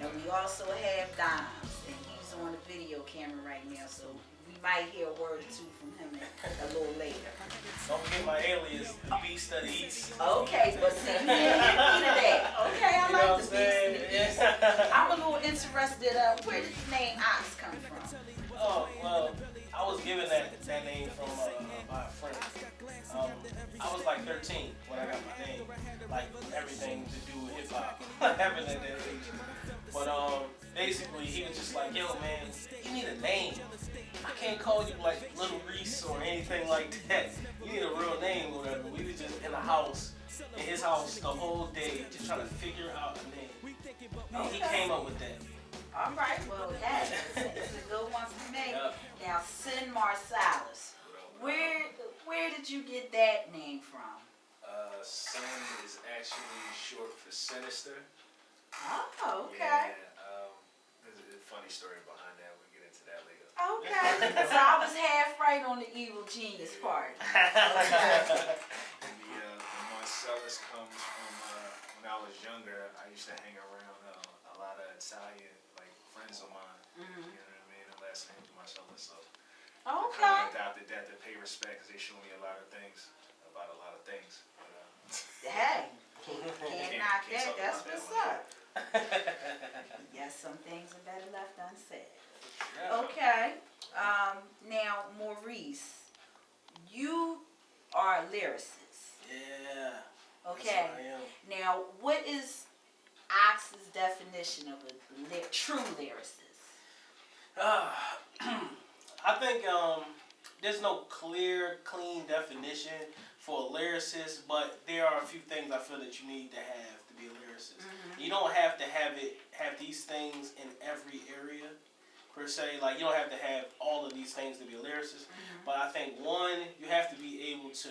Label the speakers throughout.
Speaker 1: And we also have Dimes, and he's on the video camera right now, so we might hear a word or two from him a little later.
Speaker 2: Don't forget my alias, the Beast of the East.
Speaker 1: Okay, but see, you didn't hit me to that. Okay, I
Speaker 2: You know
Speaker 1: like the Beast of the East. I'm a little interested. Where did the name Ox come from?
Speaker 2: Oh, well, I was given that name from by a friend. I was like 13 when I got my name. Like everything to do with hip hop happened at that age. But basically he was just like, yo man, you need a name. I can't call you like Little Reese or anything like that. You need a real name or whatever. We was just in the house, in his house the whole day, just trying to figure out a name. And he came up with that.
Speaker 1: All right, well, that is a good one for me.
Speaker 2: Yep.
Speaker 1: Now, Sin Marcellis, where did you get that name from?
Speaker 3: Sin is actually short for sinister.
Speaker 1: Oh, okay.
Speaker 3: Yeah, there's a funny story behind that. We'll get into that later.
Speaker 1: Okay, so I was half right on the evil genius part. Okay.
Speaker 3: The Marcellus comes from when I was younger. I used to hang around a lot of Italian friends of mine.
Speaker 1: Mm-hmm.
Speaker 3: You know what I mean? The last name is Marcellus, so I
Speaker 1: Okay.
Speaker 3: kind of adopted that to pay respect because they show me a lot of things about a lot of things. But,
Speaker 1: Hey, can't knock that. That's what's up. Yes, some things are better left unsaid.
Speaker 2: Yeah.
Speaker 1: Okay. Now, Maurice, you are a lyricist.
Speaker 2: Yeah.
Speaker 1: Okay.
Speaker 2: Yes, I am.
Speaker 1: Now, what is Ox's definition of a true lyricist?
Speaker 2: I think there's no clear, clean definition for a lyricist, but there are a few things I feel that you need to have to be a lyricist.
Speaker 1: Mm-hmm.
Speaker 2: You don't have to have these things in every area per se. Like you don't have to have all of these things to be a lyricist.
Speaker 1: Mm-hmm.
Speaker 2: But I think one, you have to be able to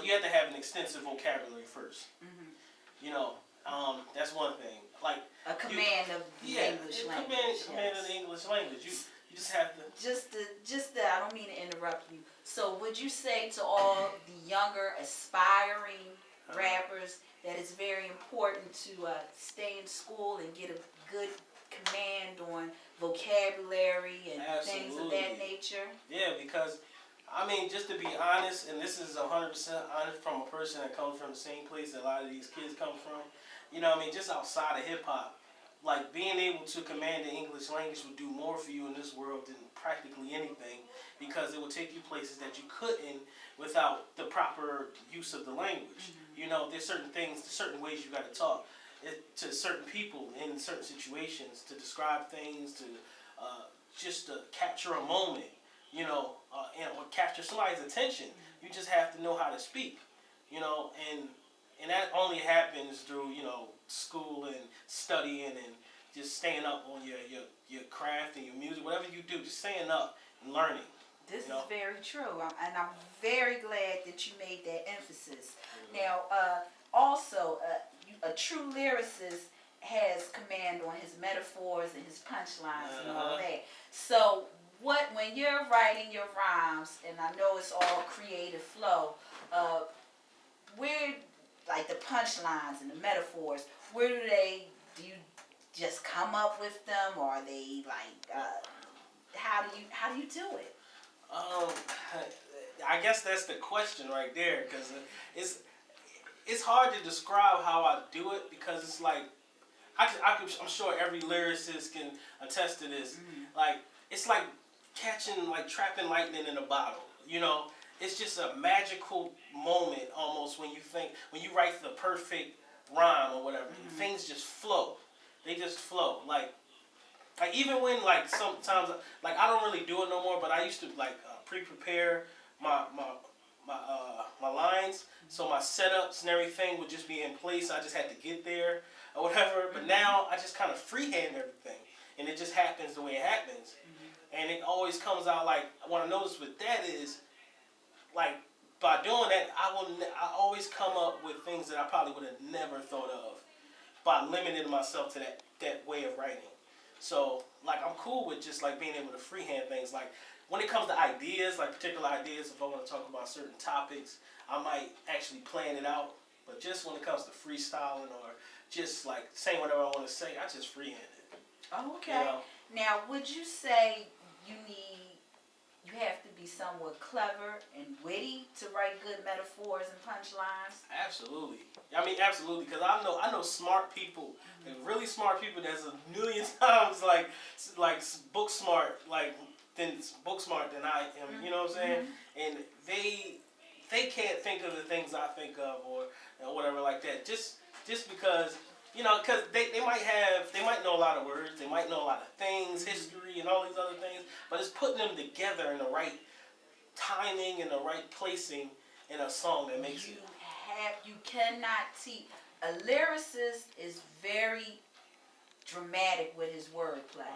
Speaker 2: you have to have an extensive vocabulary first.
Speaker 1: Mm-hmm.
Speaker 2: You know, that's one thing. Like
Speaker 1: a command of the English language.
Speaker 2: Command of the English language. You just have to.
Speaker 1: Just I don't mean to interrupt you. So would you say to all the younger aspiring rappers that it's very important to stay in school and get a good command on vocabulary and things of that nature?
Speaker 2: Yeah, because I mean, just to be honest, and this is 100% honest from a person that comes from the same place that a lot of these kids come from. You know what I mean? Just outside of hip hop, like being able to command the English language would do more for you in this world than practically anything, because it will take you places that you couldn't without the proper use of the language. Mm-hmm. You know, there's certain things, certain ways you got to talk to certain people in certain situations to describe things, to just to capture a moment. You know, or capture somebody's attention. You just have to know how to speak. You know, and that only happens through, you know, school and studying and just staying up on your craft and your music, whatever you do, just staying up and learning.
Speaker 1: This is very true, and I'm very glad that you made that emphasis. Mm-hmm. Now, also, a true lyricist has command on his metaphors and his punchlines and all that. So, when you're writing your rhymes, and I know it's all creative flow, where, like the punchlines and the metaphors, where do you just come up with them, or are they like, how do you do it?
Speaker 2: I guess that's the question right there, because it's hard to describe how I do it, because it's like, I'm sure every lyricist can attest to this. Mm-hmm. Like, it's like trapping lightning in a bottle, you know? It's just a magical moment almost when you write the perfect rhyme or whatever. Mm-hmm. Things just flow. They just flow. Like even when sometimes I don't really do it no more, but I used to pre-prepare my lines, so my setups and everything would just be in place. I just had to get there or whatever. But now I just kind of freehand everything, and it just happens the way it happens. And it always comes out like, what I noticed with that is, like, by doing that, I always come up with things that I probably would have never thought of by limiting myself to that way of writing. So, like, I'm cool with just, like, being able to freehand things. Like, when it comes to ideas, like particular ideas, if I want to talk about certain topics, I might actually plan it out. But just when it comes to freestyling or just like saying whatever I want to say. I just freehand it.
Speaker 1: Oh, okay.
Speaker 2: You know?
Speaker 1: Now, would you say you have to be somewhat clever and witty to write good metaphors and punchlines?
Speaker 2: Absolutely. I mean, absolutely, because I know smart people, and really smart people that's a million times like book smart, than I am. You know what I'm saying? And they can't think of the things I think of or whatever like that. Just because. You know, because they might know a lot of words, they might know a lot of things, history and all these other things, but it's putting them together in the right timing and the right placing in a song that makes it.
Speaker 1: You cannot teach. A lyricist is very dramatic with his wordplay.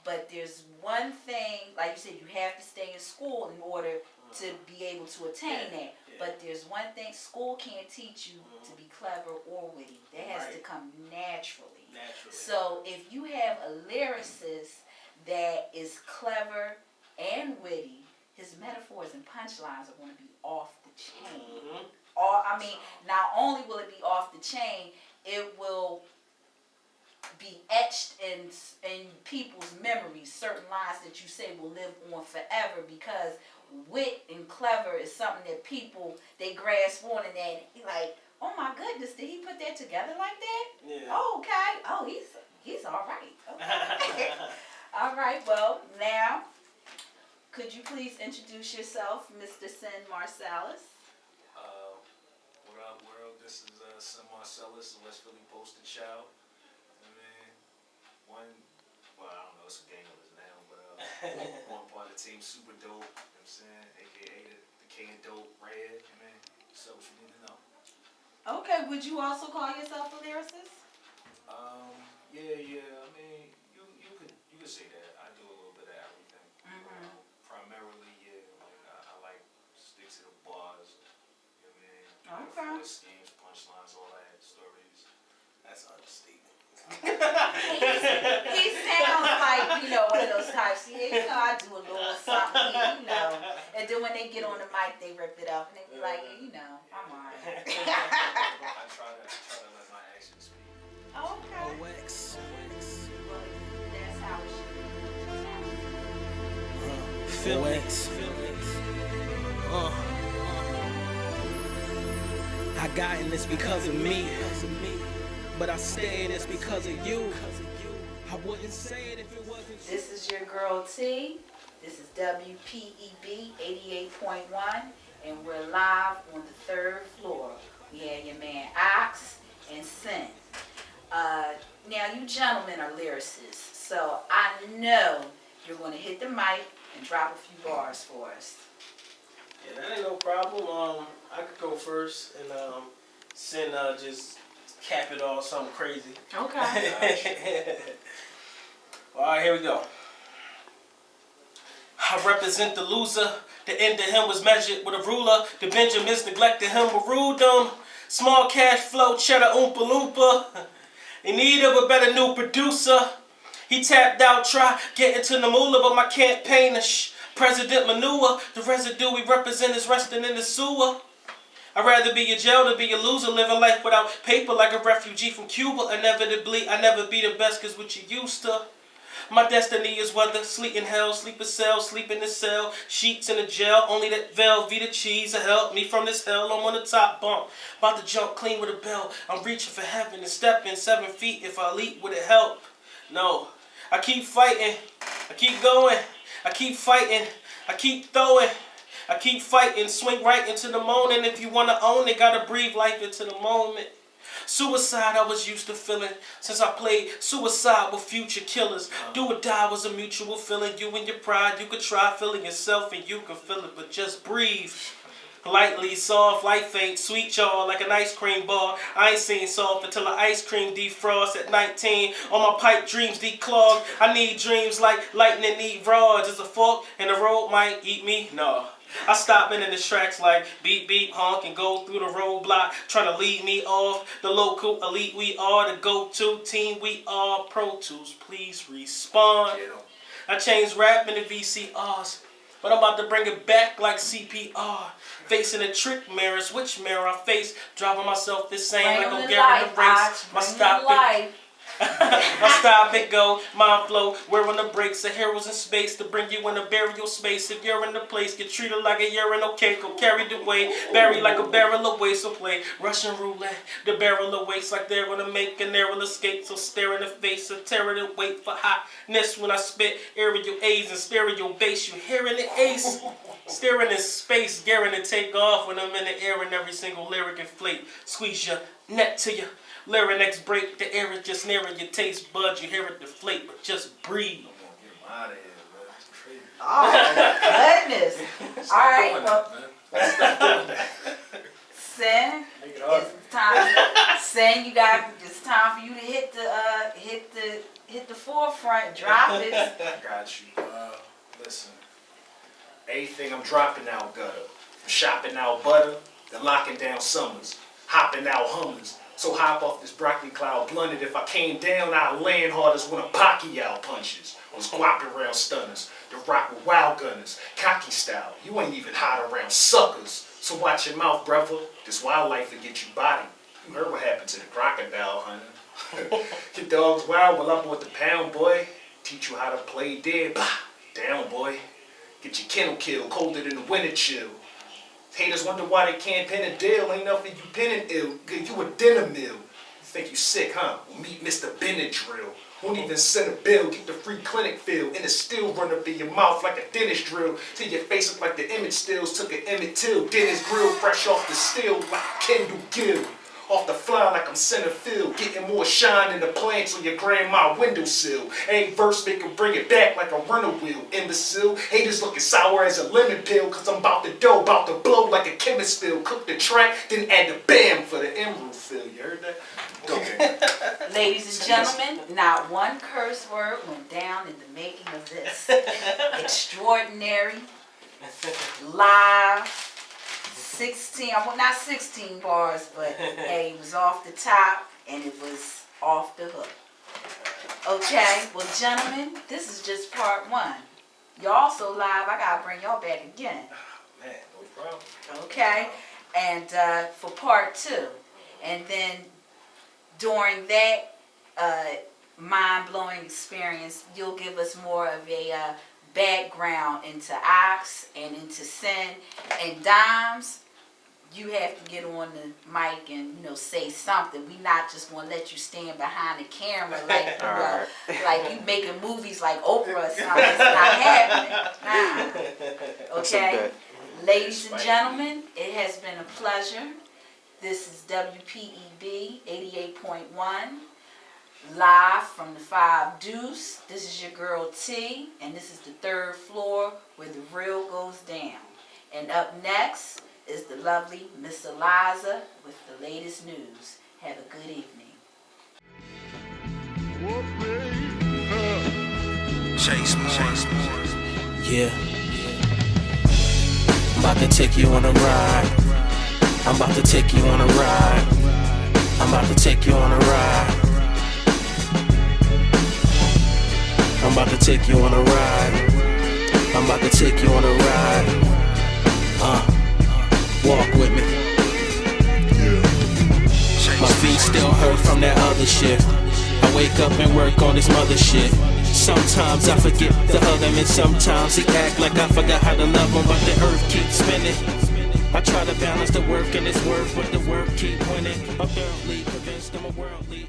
Speaker 1: But there's one thing, like you said, you have to stay in school in order to be able to attain that. But there's one thing, school can't teach you to be clever or witty. That has to come naturally. So if you have a lyricist that is clever and witty, his metaphors and punchlines are going to be off the chain. Not only will it be off the chain, it will be etched in people's memories. Certain lines that you say will live on forever because wit and clever is something that people, they grasp on, and then like, oh my goodness, did he put that together like that?
Speaker 2: Yeah.
Speaker 1: Oh, okay. Oh, he's all right. Okay. All right. Well, now, could you please introduce yourself, Mr. Sin Marcellis?
Speaker 3: What up, world? This is Sin Marcellis, West Philly poster child. I don't know, it's a gang of us now, but one part of the team, super dope, you know what I'm saying? AKA the King of Dope, Red, man. So what you need to know.
Speaker 1: Okay, would you also call yourself a lyricist?
Speaker 3: Yeah, I mean, you could say that. I do a little bit of everything. Primarily, I like stick to the bars, you know what I mean?
Speaker 1: Okay.
Speaker 3: Metaphors, schemes, punchlines, all that, stories.
Speaker 2: That's understatement.
Speaker 1: He sounds like, one of those types. Yeah, I do a little something here, And then when they get on the mic, they rip it up and they be like, I'm all right.
Speaker 3: I try to let my actions speak.
Speaker 1: Okay. Well, that's how it should be.
Speaker 4: I got in this because of me, but I stay in this because of you. I wouldn't say it if it wasn't.
Speaker 1: This is your girl T. This is WPEB 88.1, and we're live on the 3rd floor. We have your man Ox and Sin. Now you gentlemen are lyricists, so I know you're going to hit the mic and drop a few bars for us.
Speaker 2: Yeah, that ain't no problem. I could go first and Sin just cap it off something crazy.
Speaker 1: Okay.
Speaker 2: All right, here we go. I represent the loser. The end of him was measured with a ruler. The Benjamins neglected him with ruled them. Small cash flow, cheddar oompa loompa. In need of a better new producer. He tapped out, try getting to the moolah, but my campaign is President Manure. The residue we represent is resting in the sewer. I'd rather be a jail than be a loser, living life without paper like a refugee from Cuba. Inevitably, I never be the best cause what you used to. My destiny is whether sleep in hell, sleep in cell, sleep in the cell, sheets in the jail. Only that Velveeta cheese will help me from this hell. I'm on the top bump, about to jump clean with a bell. I'm reaching for heaven and stepping 7 feet. If I leap, would it help? No. I keep fighting, I keep going, I keep fighting, I keep throwing. I keep fighting, swing right into the morning. If you want to own it, gotta breathe life into the moment. Suicide I was used to feeling since I played suicide with future killers. Do or die was a mutual feeling. You and your pride, you could try feeling yourself and you can feel it, but just breathe. Lightly soft, life ain't sweet, y'all, like an ice cream bar. I ain't seen soft until the ice cream defrost at 19. All my pipe dreams declogged. I need dreams like lightning need rods. Is a fork and the road might eat me? No. I stop in the tracks like beep beep honk and go through the roadblock trying to lead me off. The local elite we are, the go-to team we are. Pro Tools, please respond. I changed rap into VCRs. but I'm about to bring it back like CPR. Facing the trick mirrors, which mirror I face, driving myself the same like I'm Gary the race. My stop it. My style big go, mind flow, wearing the brakes, the heroes in space to bring you in a burial space. If you're in the place, get treated like a urinal cake or carried away, buried like a barrel away. So play Russian roulette, the barrel awaits like they're gonna make an aerial escape. So stare in the face of terror to wait for hotness when I spit aerial A's and stereo bass. You hearing the ace, staring in space, gearing to take off when I'm in the air and every single lyric inflate. Squeeze your neck to your larynx break, the air is just nearing your taste buds. You hear it deflate, but just breathe.
Speaker 3: I'm gonna get him out of here, man. It's crazy.
Speaker 1: Oh, goodness. All right, well,
Speaker 3: Stop doing that.
Speaker 1: Sin,
Speaker 3: Make it hard.
Speaker 1: it's time. Sin, it's time for you to hit the forefront. Drop it.
Speaker 3: I got you. Listen. Everything I'm dropping out gutter. I'm shopping out butter, then locking down summers. Hopping out Hummers. So hop off this broccoli cloud blunted. If I came down, I'd land hard as one of Pacquiao punches. I was guapping around stunners. The rock with wild gunners. Cocky style. You ain't even hot around suckers. So watch your mouth, brother. This wildlife will get you body. You heard what happened to the crocodile, honey. Your dog's wild while I'm with the pound, boy. Teach you how to play dead. Bah, down, boy. Get your kennel killed, colder than the winter chill. Haters wonder why they can't pin a deal. Ain't nothing you pinning ill. You a dinner meal. You think you sick, huh? Well, meet Mr. Benadryl. Won't even send a bill. Get the free clinic feel. And it still run up in your mouth like a dentist drill. Till your face look like the image stills. Took an Emmett Till. Dennis grill fresh off the steel like Kendall Gill. Off the fly like I'm center field. Getting more shine than the plants on your grandma windowsill. Ain't verse make 'em bring it back like a runner wheel. Imbecile. Haters looking sour as a lemon pill. Cause I'm about to dough, about to blow like a chemist spill. Cook the track, then add the bam for the emerald fill. You heard that? Okay.
Speaker 1: Ladies and gentlemen, not one curse word went down in the making of this extraordinary, live, 16, well not 16 bars, but hey, it was off the top and it was off the hook. Okay, well gentlemen, this is just part one. Y'all so live, I gotta bring y'all back again.
Speaker 3: Man, no problem.
Speaker 1: Okay, and for part two. And then during that mind-blowing experience, you'll give us more of a background into Ox and into Sin and Dimes. You have to get on the mic and say something. We not just gonna let you stand behind the camera like you making movies like Oprah or something. It's not happening. Okay, ladies and gentlemen, it has been a pleasure. This is WPEB 88.1, live from the 5 Deuce. This is your girl T, and this is the 3rd floor where the real goes down. And up next is the lovely Miss Eliza with the latest news. Have a good evening.
Speaker 4: Chase. Yeah. I'm about to take you on a ride. I'm about to take you on a ride. I'm about to take you on a ride. I'm about to take you on a ride. I'm about to take you on a ride. Walk with me. My feet still hurt from that other shit. I wake up and work on this mother shit. Sometimes I forget the other men. Sometimes he act like I forgot how to love him, but the earth keeps spinning. I try to balance the work and his worth, but the work keep winning. I'm thoroughly convinced I'm a worldly.